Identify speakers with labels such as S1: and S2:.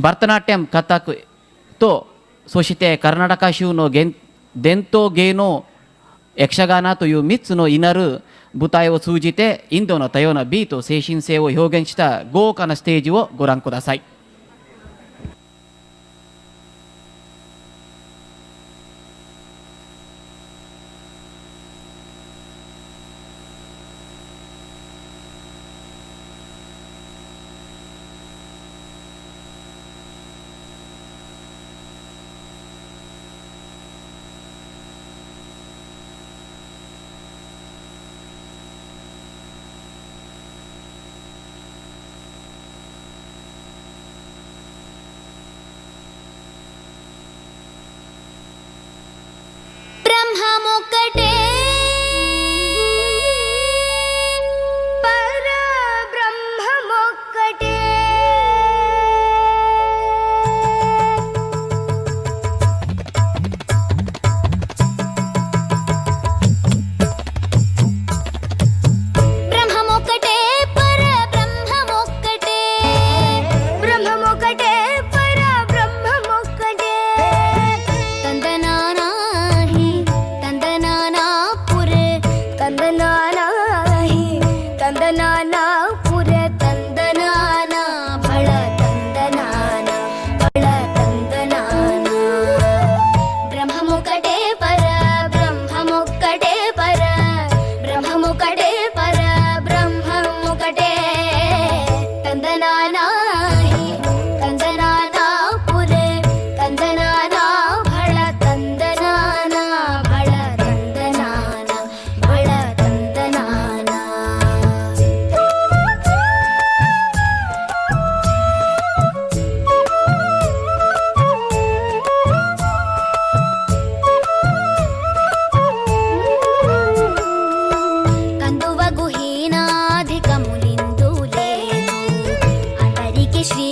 S1: ಭರತನಾಟ್ಯಂ ಕಥಕ್ ತೋ ಸೋಶಿತೆ ಕರ್ನಾಟಕ ಶಿವನೋ ದೆಂತೋ ಗೇನೋ ಯಕ್ಷಗಾನという3つの稲る舞台を通じてインドの多様な美と精神性を表現した豪華なステージをご覧ください。
S2: బ్రహ్మమొక్కటే పరబ్రహ్మమొక్కటే బ్రహ్మమొక్కటే పరబ్రహ్మమొక్కటే బ్రహ్మమొక్కటే పరబ్రహ్మమొక్కటే తందనానాహి తందనానాపురే తందనానాహి తందనానాపురే తందనానా బళ తందనానా బళ తందనానా బ్రహ్మమొక్కటే పరబ్రహ్మమొక్కటే పరబ్రహ్మమొక్కటే పరబ్రహ్మమొక్కటే తందనానాహి తందనానాపురే తందనానా బళ తందనానా బళ తందనానా బళ తందనానా కందువగు హీనాధికములిందు లేదు అందరికి శ్రీ